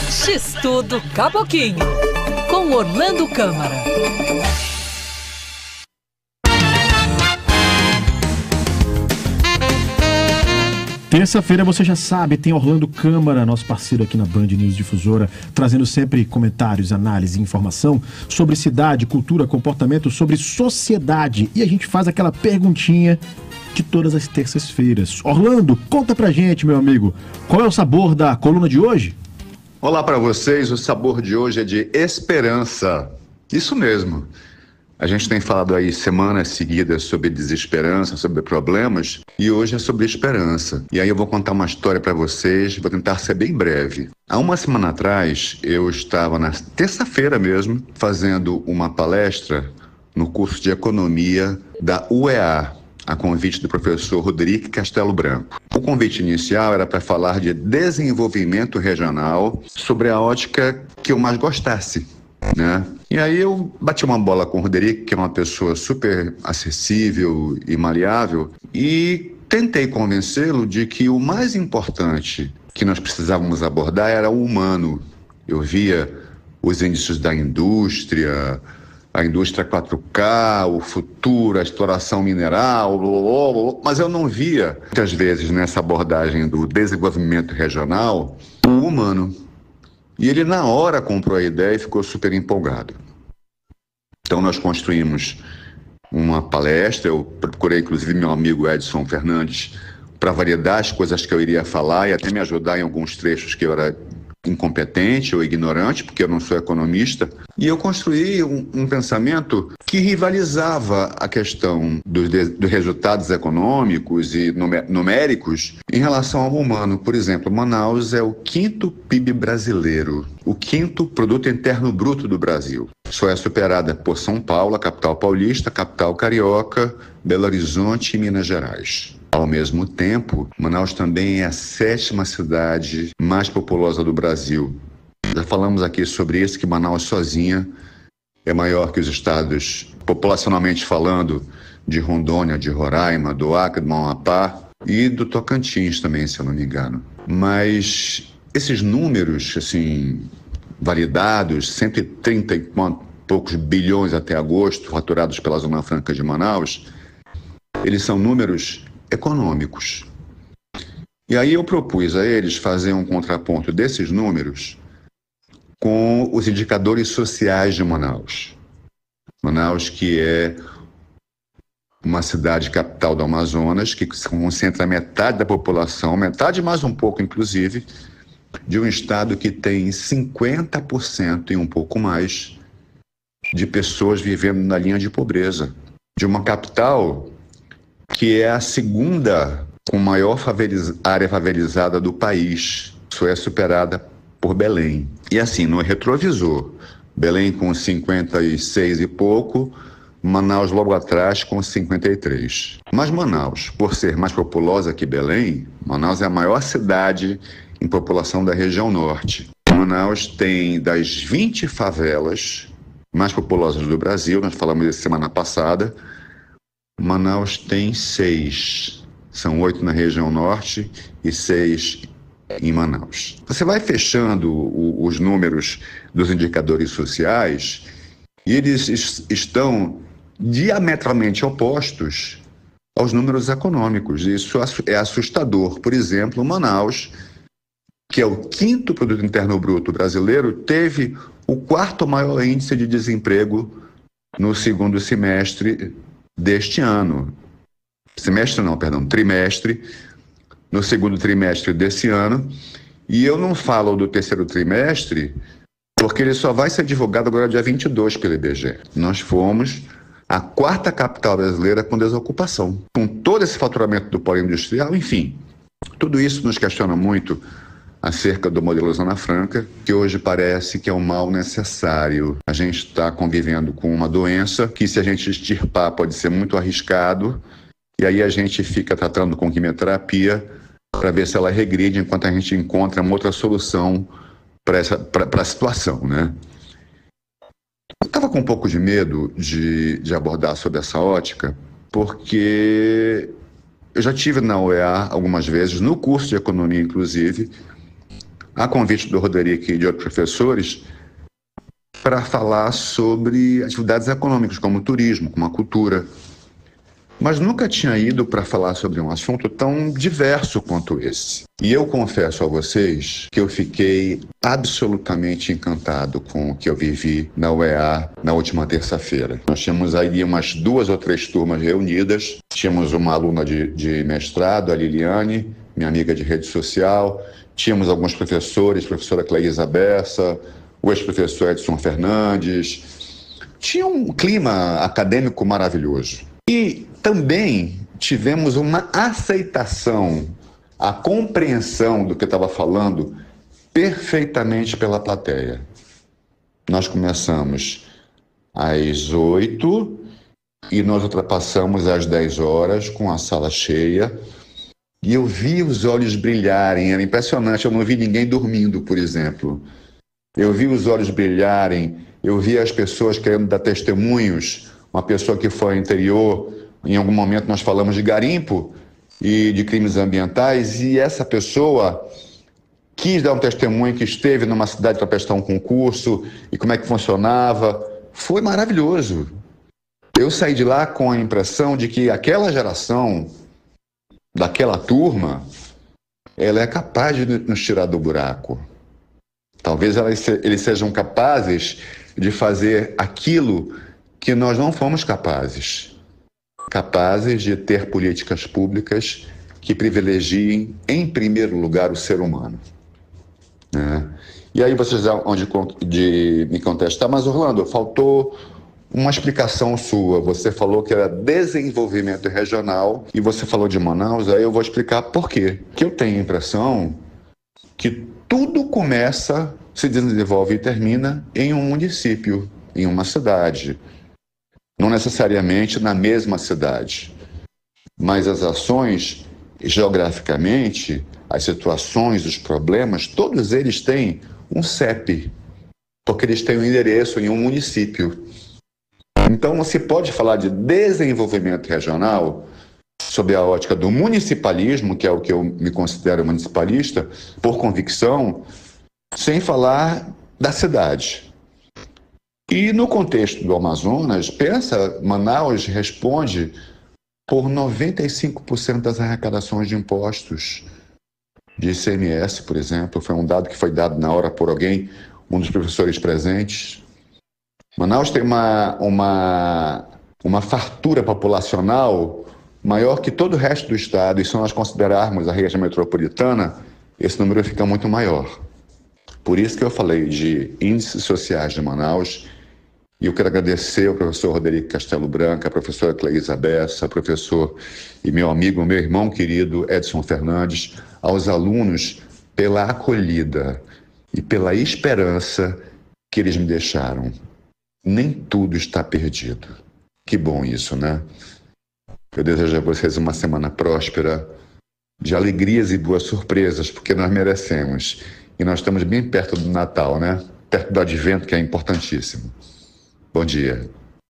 X-Tudo Caboquinho, com Orlando Câmara. Terça-feira, você já sabe, tem Orlando Câmara, nosso parceiro aqui na Band News Difusora, trazendo sempre comentários, análise e informação sobre cidade, cultura, comportamento, sobre sociedade. E a gente faz aquela perguntinha de todas as terças-feiras. Orlando, conta pra gente, meu amigo, qual é o sabor da coluna de hoje? Olá para vocês, o sabor de hoje é de esperança. Isso mesmo. A gente tem falado aí semanas seguidas sobre desesperança, sobre problemas, e hoje é sobre esperança. E aí eu vou contar uma história para vocês, vou tentar ser bem breve. Há uma semana atrás, eu estava na terça-feira mesmo, fazendo uma palestra no curso de economia da UEA, a convite do professor Rodrigo Castelo Branco. O convite inicial era para falar de desenvolvimento regional sobre a ótica que eu mais gostasse, né? E aí eu bati uma bola com o Rodrigo, que é uma pessoa super acessível e maleável, e tentei convencê-lo de que o mais importante que nós precisávamos abordar era o humano. Eu via os índices da indústria, a indústria 4K, o futuro, a exploração mineral, mas eu não via, muitas vezes, nessa abordagem do desenvolvimento regional, o humano. E ele, na hora, comprou a ideia e ficou super empolgado. Então, nós construímos uma palestra. Eu procurei, inclusive, meu amigo Edson Fernandes para validar as coisas que eu iria falar e até me ajudar em alguns trechos que eu era incompetente ou ignorante, porque eu não sou economista. E eu construí um pensamento que rivalizava a questão dos resultados econômicos e numéricos em relação ao humano. Por exemplo, Manaus é o 5º PIB brasileiro, o 5º Produto Interno Bruto do Brasil. Só é superada por São Paulo, a capital paulista, a capital carioca, Belo Horizonte e Minas Gerais. Ao mesmo tempo, Manaus também é a 7ª cidade mais populosa do Brasil. Já falamos aqui sobre isso, que Manaus sozinha é maior que os estados, populacionalmente falando, de Rondônia, de Roraima, do Acre, do Amapá e do Tocantins também, se eu não me engano. Mas esses números, assim, validados, 130 e poucos bilhões até agosto, faturados pela Zona Franca de Manaus, eles são números econômicos. E aí eu propus a eles fazer um contraponto desses números com os indicadores sociais de Manaus. Manaus, que é uma cidade capital do Amazonas, que concentra metade da população, metade mais um pouco, inclusive, de um estado que tem 50% e um pouco mais de pessoas vivendo na linha de pobreza. De uma capital que é a 2ª com maior área favelizada do país. Só é superada por Belém. E assim, no retrovisor, Belém com 56 e pouco, Manaus logo atrás com 53. Mas Manaus, por ser mais populosa que Belém, Manaus é a maior cidade em população da região norte. Manaus tem das 20 favelas mais populosas do Brasil, nós falamos isso semana passada, Manaus tem 6. São 8 na região norte e 6 em Manaus. Você vai fechando os números dos indicadores sociais e eles estão diametralmente opostos aos números econômicos. Isso é assustador. Por exemplo, Manaus, que é o 5º Produto Interno Bruto brasileiro, teve o 4º maior índice de desemprego no 2º semestre deste ano. Trimestre, no 2º trimestre desse ano. E eu não falo do 3º trimestre porque ele só vai ser divulgado agora dia 22 pelo IBGE. Nós fomos a 4ª capital brasileira com desocupação. Com todo esse faturamento do polo industrial, enfim, tudo isso nos questiona muito acerca do modelo Zona Franca, que hoje parece que é um mal necessário. A gente está convivendo com uma doença que, se a gente extirpar, pode ser muito arriscado, e aí a gente fica tratando com quimioterapia para ver se ela regride, enquanto a gente encontra uma outra solução para a situação, né? Eu estava com um pouco de medo de abordar sobre essa ótica, porque eu já tive na UEA algumas vezes, no curso de economia, inclusive, a convite do Roderick e de outros professores, para falar sobre atividades econômicas, como o turismo, como a cultura. Mas nunca tinha ido para falar sobre um assunto tão diverso quanto esse. E eu confesso a vocês que eu fiquei absolutamente encantado com o que eu vivi na UEA na última terça-feira. Nós tínhamos aí umas 2 ou 3 turmas reunidas. Tínhamos uma aluna de mestrado, a Liliane, minha amiga de rede social. Tínhamos alguns professores, professora Cleísa Bessa, o ex-professor Edson Fernandes. Tinha um clima acadêmico maravilhoso. E também tivemos uma aceitação, a compreensão do que eu estava falando perfeitamente pela plateia. Nós começamos às 8 e nós ultrapassamos às 10 horas com a sala cheia. E eu vi os olhos brilharem, era impressionante, eu não vi ninguém dormindo, por exemplo. Eu vi os olhos brilharem, eu vi as pessoas querendo dar testemunhos, uma pessoa que foi ao interior, em algum momento nós falamos de garimpo e de crimes ambientais, e essa pessoa quis dar um testemunho que esteve numa cidade para prestar um concurso e como é que funcionava. Foi maravilhoso. Eu saí de lá com a impressão de que aquela geração, daquela turma, ela é capaz de nos tirar do buraco. Talvez eles sejam capazes de fazer aquilo que nós não fomos capazes. Capazes de ter políticas públicas que privilegiem, em primeiro lugar, o ser humano. Né? E aí vocês vão de me contestar, mas Orlando, faltou uma explicação sua. Você falou que era desenvolvimento regional e você falou de Manaus, aí eu vou explicar por quê. Que eu tenho a impressão que tudo começa, se desenvolve e termina em um município, em uma cidade. Não necessariamente na mesma cidade, mas as ações, geograficamente, as situações, os problemas, todos eles têm um CEP, porque eles têm um endereço em um município. Então, você pode falar de desenvolvimento regional sob a ótica do municipalismo, que é o que eu me considero municipalista, por convicção, sem falar da cidade. E no contexto do Amazonas, pensa, Manaus responde por 95% das arrecadações de impostos, de ICMS, por exemplo. Foi um dado que foi dado na hora por alguém, um dos professores presentes. Manaus tem uma fartura populacional maior que todo o resto do estado, e se nós considerarmos a região metropolitana, esse número fica muito maior. Por isso que eu falei de índices sociais de Manaus. E eu quero agradecer ao professor Roderick Castelo Branco, a professora Cleísa Bessa, professor e meu amigo, meu irmão querido Edson Fernandes, aos alunos pela acolhida e pela esperança que eles me deixaram. Nem tudo está perdido. Que bom isso, né? Eu desejo a vocês uma semana próspera, de alegrias e boas surpresas, porque nós merecemos. E nós estamos bem perto do Natal, né? Perto do Advento, que é importantíssimo. Bom dia.